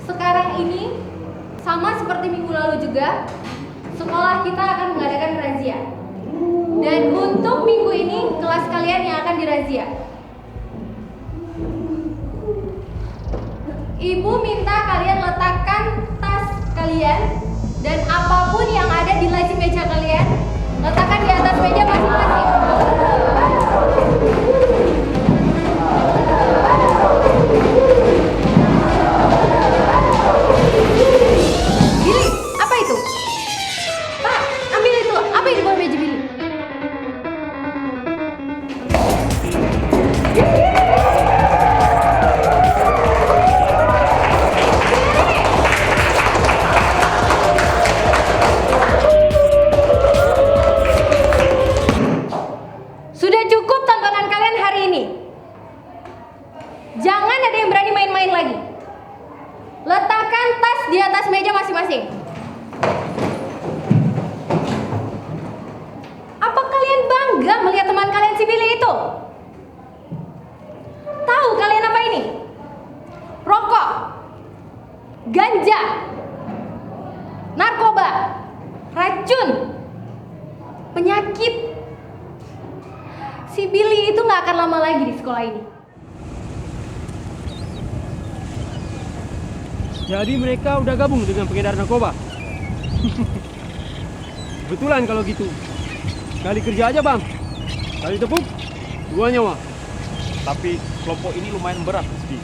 Sekarang ini, sama seperti minggu lalu juga, sekolah kita akan mengadakan razia. Dan untuk minggu ini, kelas kalian yang akan dirazia. Ibu minta kalian letakkan tas kalian dan apapun yang ada di laci meja kalian, letakkan di atas meja masing-masing. Billy, apa itu? Pak, ambil itu. Apa yang di bawah meja Billy? Sudah cukup tontonan kalian hari ini. Jangan ada yang berani main-main lagi. Letakkan tas di atas meja masing-masing. Apa kalian bangga melihat teman kalian si Billy itu? Tahu kalian apa ini? Rokok, ganja, narkoba, racun, penyakit. Si Billy itu gak akan lama lagi di sekolah ini. Jadi mereka udah gabung dengan pengedar narkoba. Kebetulan kalau gitu. Kali kerja aja bang. Kali tepuk, 2 nyawa. Tapi kelompok ini lumayan berat, Rizky.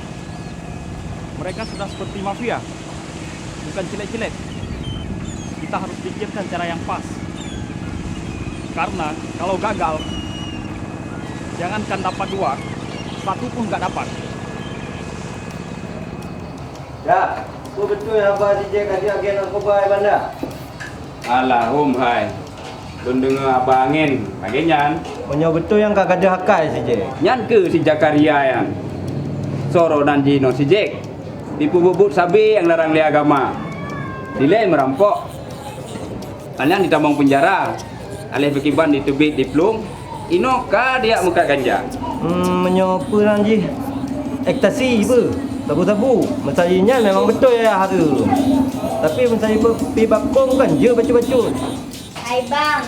Mereka sudah seperti mafia, bukan cilet-cilet. Kita harus pikirkan cara yang pas. Karena kalau gagal, jangankan dapat 2, 1 pun nggak dapat. Ya, itu betul yang Abah DJ kasih agen narkoba Banda. Alah, hai. Belum dengar Abah angin. Bagian. Punya betul yang kagak ada hakai si J. Nyan ke si Jakaria yang Soro dan Jino si Jack. Tipu bubut sabi yang larang li agama. Dilai merampok. Kalian ditambang penjara. Alih berkiban ditubik diplung. Ino ka dia muka ganja. Menyopa Ji. Ekstasi apa? Tabu-tabu. Mensayanya memang betul ya harum. Tapi mensaya pi bakong kan je baca-baca. Hai bang,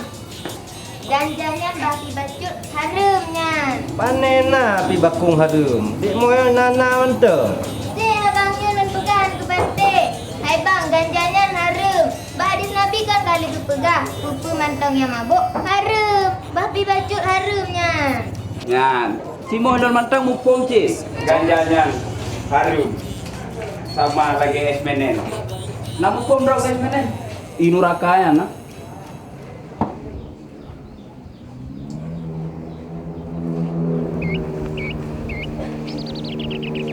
ganjanya bagi bacut harumnya. Panena pi bakong harum. Dik moyo nana mantap. Abangnya nentukan ke batik. Hai bang, ganjanya harum. Hadis Nabi kan kali dipegang. Pupu mantong yang mabuk harum. Babi bacut harumnya. Nyan. Si Mohdon mantang mupung cis. Ganjanya harum. Sama lagi es menen. Nak mupung dong es menen. Inu rakaya na.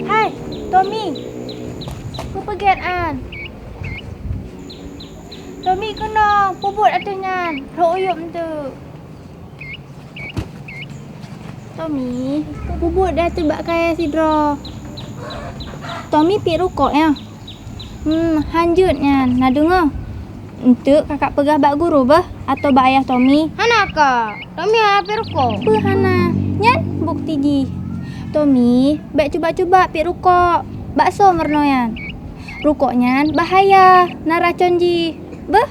Hai, Tommy. Ku pegian. Tommy kena pubut atasnya. Rok uyup tu. Tommy, pubut dah terbak kaya sidro. Tommy pi rukok ya. Hanjutnya. Nak dengar? Untuk kakak pegah bak guru bah atau bak ayah Tommy? Hana kak, Tommy apa rokok? Apa Hana? Nyan bukti ji. Tommy, bak cuba-cuba pi rukok. Bakso mernoyan. Rukoknya bahaya, na racun ji. Beh.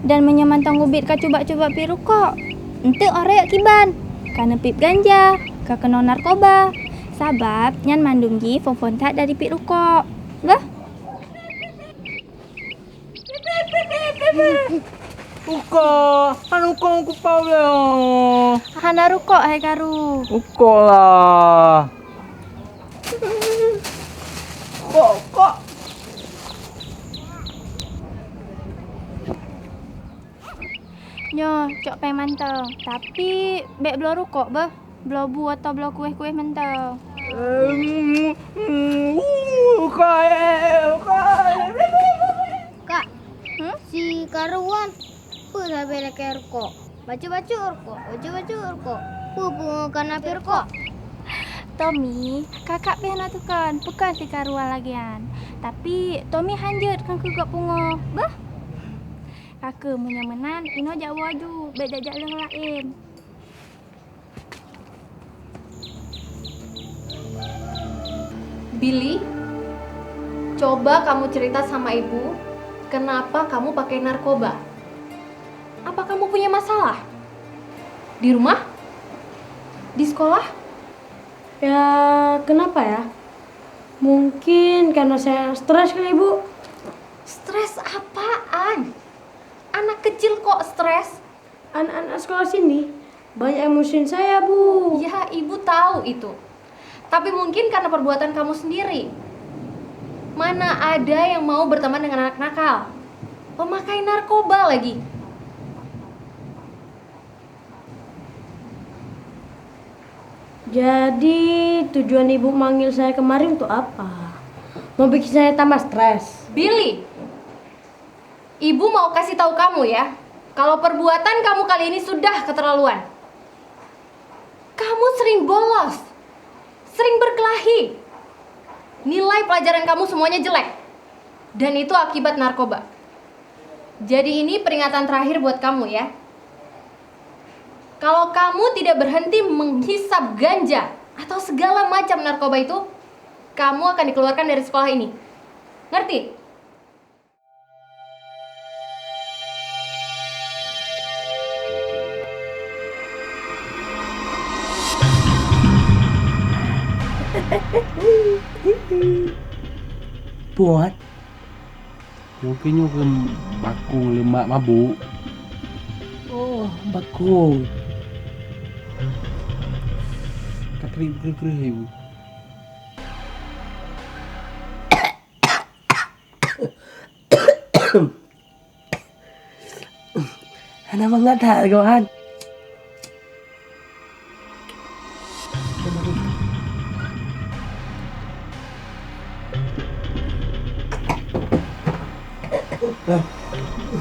Dan menyamantang ubit ka cuba-cuba pi rukok. Untuk orek kiban. Karena pip ganja, ka kena narkoba. Sabab nyan mandum ji fon tak dari pi rukok. Beh. Uko, anu kau kupau le. Hana rukok hai karu. Uko lah. Kok. Nyo, cok peng mantau. Tapi bek belo rukok bah. Belo bu atau belo kuih-kuih mantau. Kak, si karuan apa sampai lagi rokok? Baca-baca rokok, baca-baca rokok. Pupu kan apa rokok? Tommy, kakak pihak tu kan, bukan si karuan lagian. Tapi Tommy hanjut kan kegak pungo. Bah. Kakak punya menan, ino jak waju, bek jak leng lain. Billy, Coba kamu cerita sama ibu, kenapa kamu pakai narkoba? Apa kamu punya masalah? Di rumah? Di sekolah? Ya, kenapa ya? Mungkin karena saya stres kali, Bu. Stres apaan? Anak kecil kok stres? Anak-anak sekolah sini banyak yang musuhin saya, Bu. Ya, ibu tahu itu. Tapi mungkin karena perbuatan kamu sendiri. Mana ada yang mau berteman dengan anak nakal? Pemakai narkoba lagi. Jadi tujuan Ibu manggil saya kemarin untuk apa? Mau bikin saya tambah stres. Billy, ibu mau kasih tahu kamu ya, kalau perbuatan kamu kali ini sudah keterlaluan. Kamu sering bolos, sering berkelahi. Nilai pelajaran kamu semuanya jelek. Dan itu akibat narkoba. Jadi ini peringatan terakhir buat kamu ya. Kalau kamu tidak berhenti menghisap ganja atau segala macam narkoba itu, kamu akan dikeluarkan dari sekolah ini. Ngerti? Buat. Mungkin kan bakung lemak mabuk. Oh, bakung. Kering-kering. Anak mengatar kawan.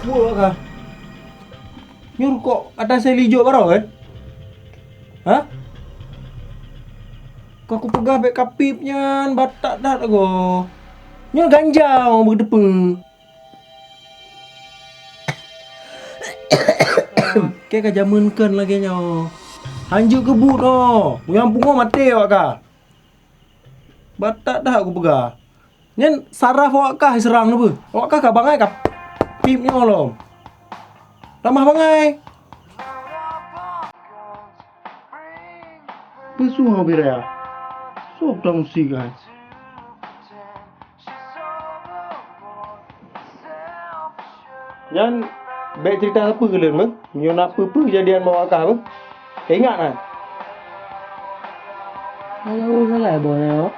Buat kah? Nyuruh kok atas saya hijau baru kan? Hah? Kau aku pegah bek kapipnya, batak dah go. Nyuruh ganja mau berdepeng. Kayak kajamunkan lagi nyo. Hanjuk kebut no. Menyampung kau mati awak kah? Batak dah aku pegah. Nyen saraf awak kah serang tu. Awak kah bangai kap pipnya lo. Ramah bangai. Besuh biraya. Sob dong si guys. Yan baik cerita apa kalian bang? Nyon apa kejadian bawa kah bang? Ingat kan? Kalau salah boleh.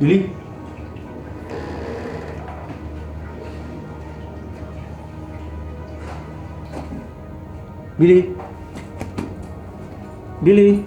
Billy. Billy. Billy.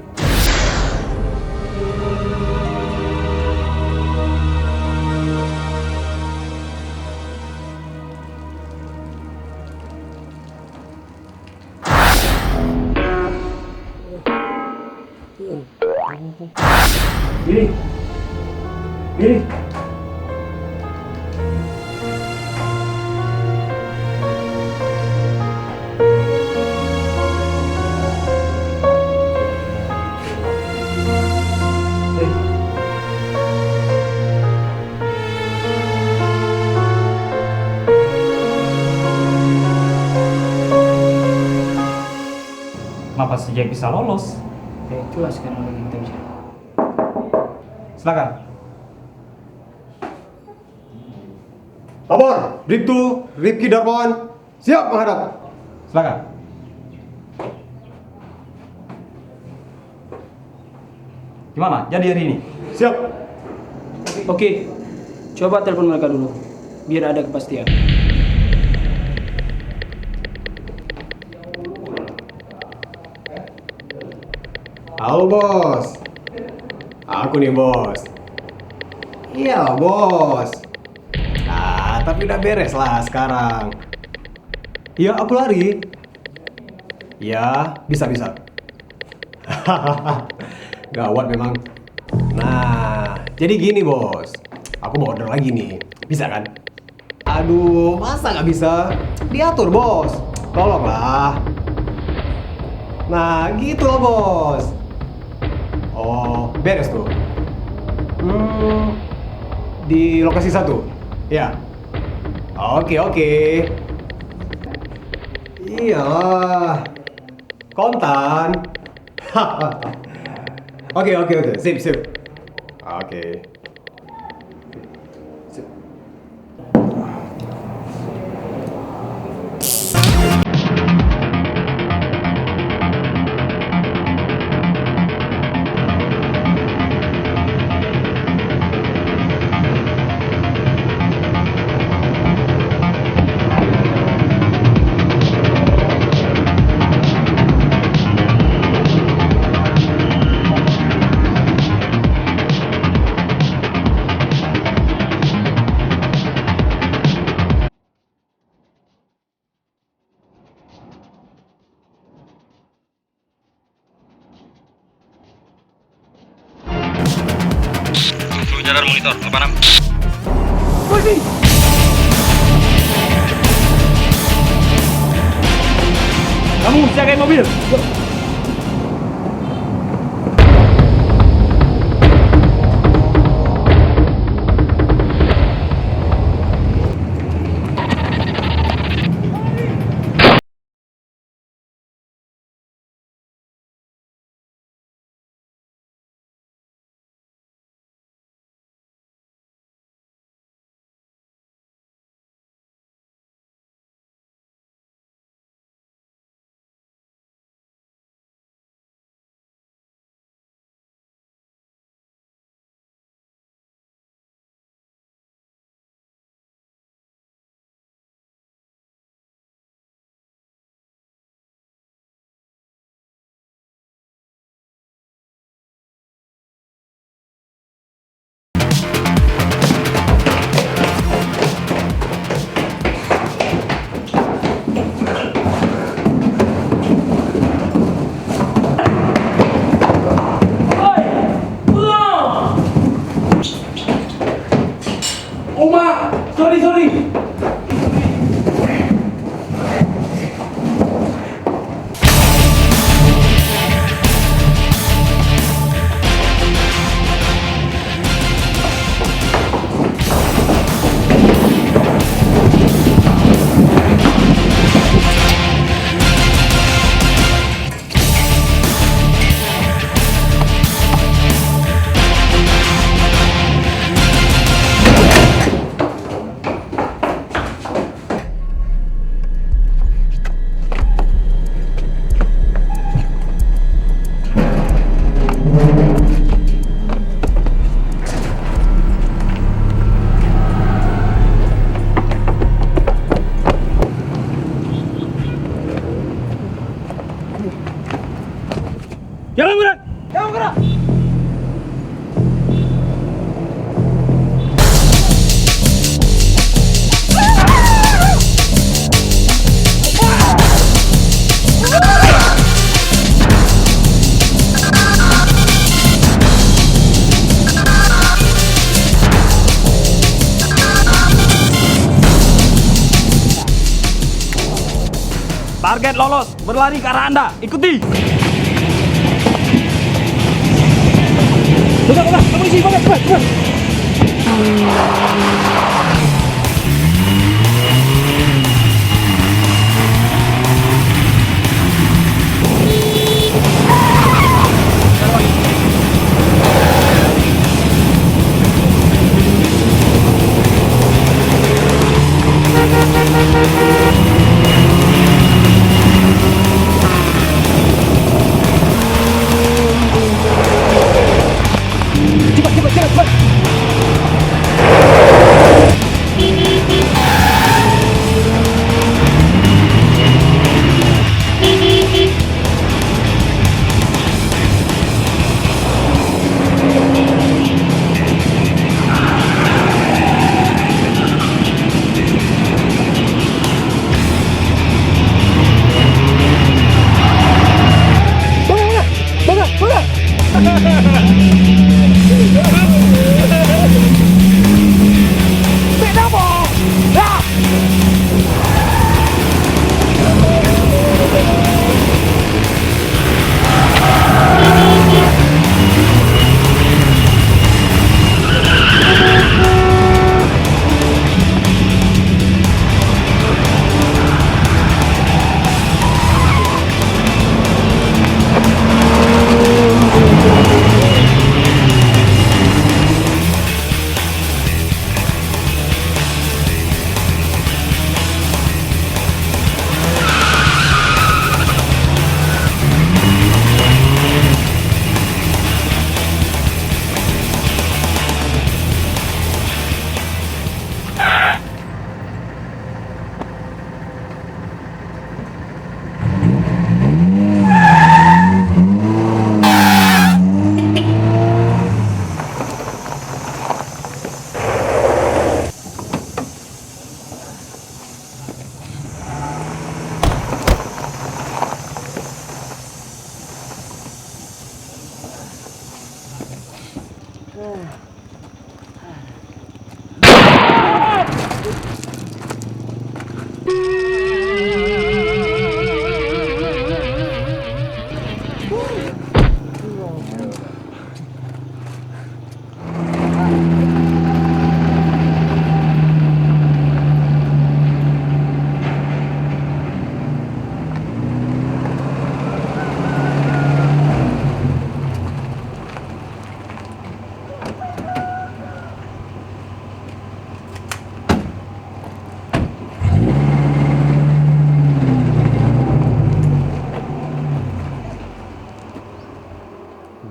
Ini. Kenapa si Jack bisa lolos? Ya itulah sekarang lagi kita bicara. Silakan. Labor, Bribtu, Rifki Darmawan, siap menghadap. Silakan. Gimana? Jadi hari ini? Siap. Oke, coba telepon mereka dulu, biar ada kepastian. Halo bos. Aku nih bos. Iya bos. Nah, tapi udah beres lah sekarang. Iya, aku lari. Ya, bisa. Gawat memang. Nah, jadi gini bos. Aku mau order lagi nih. Bisa kan? Aduh, masa nggak bisa? Diatur bos. Tolonglah. Nah, gitu loh bos. Oh, beres tuh. Di lokasi 1. Ya. Oke. Iyalah. Kontan. Oke. Sip. Oke. Jalan monitor, 86. Kamu siagain mobil. Oma, sorry. Target lolos, berlari ke arah Anda. Ikuti. Kamu isi, cepat. Cepat.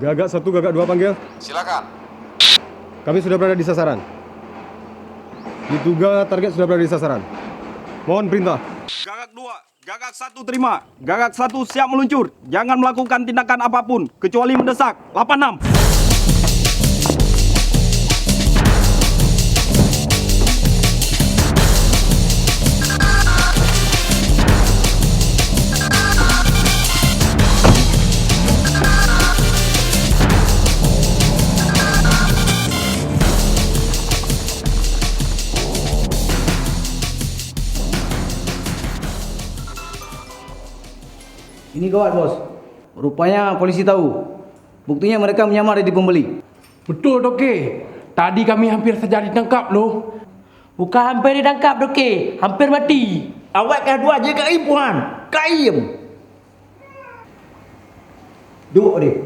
Gagak 1, Gagak 2 panggil. Silakan. Kami sudah berada di sasaran. Diduga target sudah berada di sasaran. Mohon perintah. Gagak 2, Gagak 1 terima. Gagak 1 siap meluncur. Jangan melakukan tindakan apapun kecuali mendesak. 86. Ini gawat, bos. Rupanya polisi tahu. Buktinya mereka menyamar jadi pembeli. Betul, Doke. Tadi kami hampir saja ditangkap loh. Bukan hampir ditangkap, Doke. Hampir mati. Awak kedua je kat ibuan. Kaim. Duduk, Dik.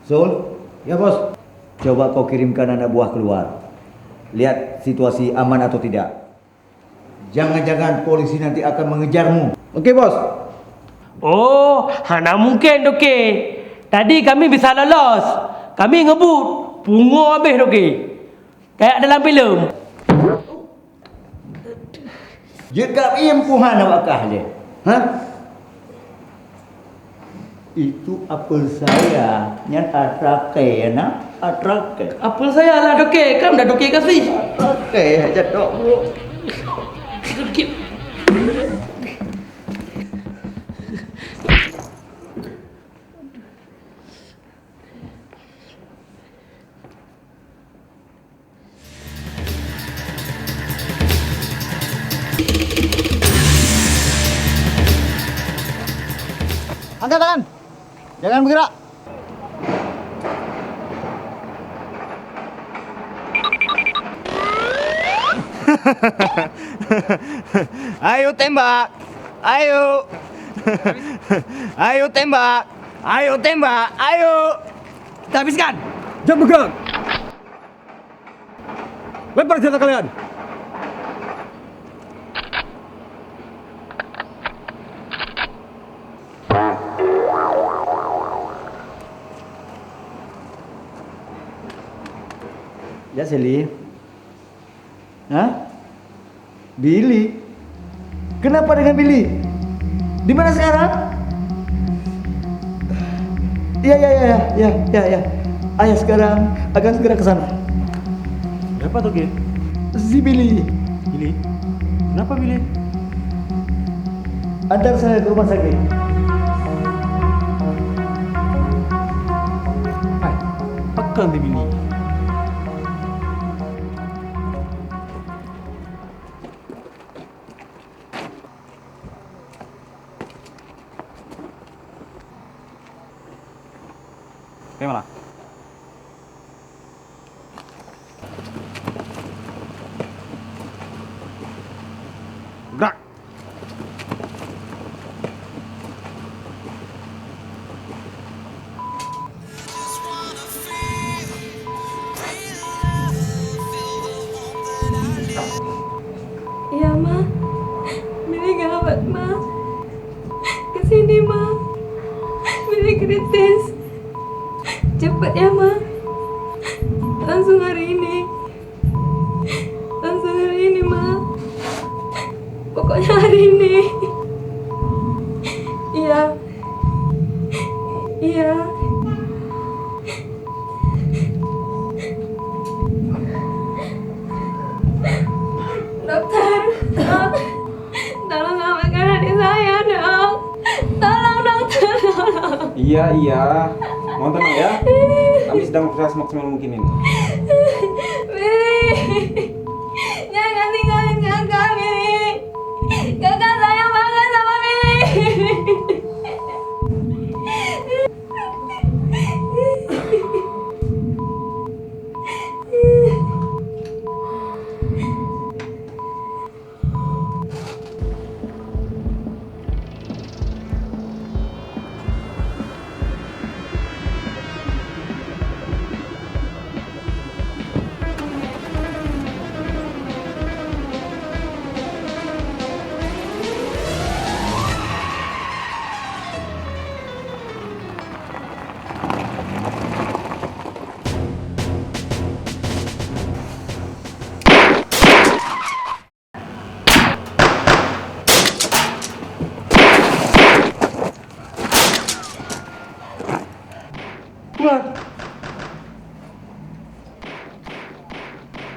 Sol, ya bos. Coba kau kirimkan anak buah keluar. Lihat situasi aman atau tidak. Jangan-jangan polisi nanti akan mengejarmu. Okey, bos. Oh, mana mungkin, Doke. Tadi kami bisa lolos. Kami ngebut. Pungo habis, Doke. Kayak dalam filem. Jika impuhan awakah je? Ha? Itu apel saya. Yang atrake ya nak? Atrake. Apel saya lah, Doke. Kan dah Doke kasih. Atrake aja dok, bro. Doke. Angkat tangan. Jangan bergerak. Ayo tembak. Ayo. Ayo tembak. Ayo tembak. Ayo. Kita habiskan. Jam bergerak. Lempar senjata kalian. Ya Sally. Hah? Billy? Kenapa dengan Billy? Di mana sekarang? Ya. Ayah sekarang akan segera ke sana. Siapa tuh, Ge? Si Billy. Billy? Kenapa Billy? Antar saya ke rumah sakit. Hai, pegang di Billy. Oke, malah. Gerak. Iya, Ma. Billy gawat, Ma. Kesini, Ma. Billy kritis. Cepat ya, Ma. Langsung hari ini. Langsung hari ini, Ma. Pokoknya hari ini. Iya. Iya. Dokter, tolong selamatkan adik saya dong. Tolong dokter, tolong. Iya. Mohon tenang ya. Kami sedang berusaha semaksimal mungkin ini. Billy, jangan tinggalin kakak, Billy. Kakak sayang banget sama Billy.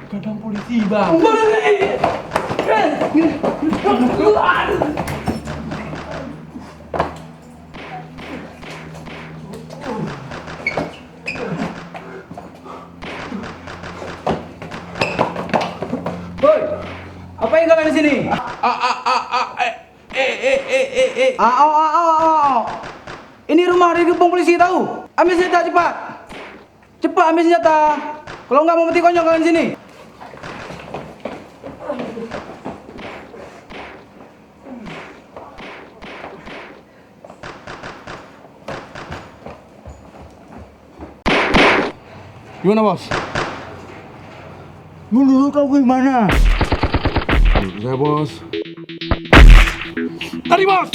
Kadang polisi, Bang. Woi, apa yang kalian di sini? Ini rumah dikepung polisi tahu. Ambil senjata cepat. Cepat ambil senjata. Kalau nggak mau mati konyol kalian sini. Gimana bos? Menurut kau gimana? Menurut saya, Bos. Tadi, Bos!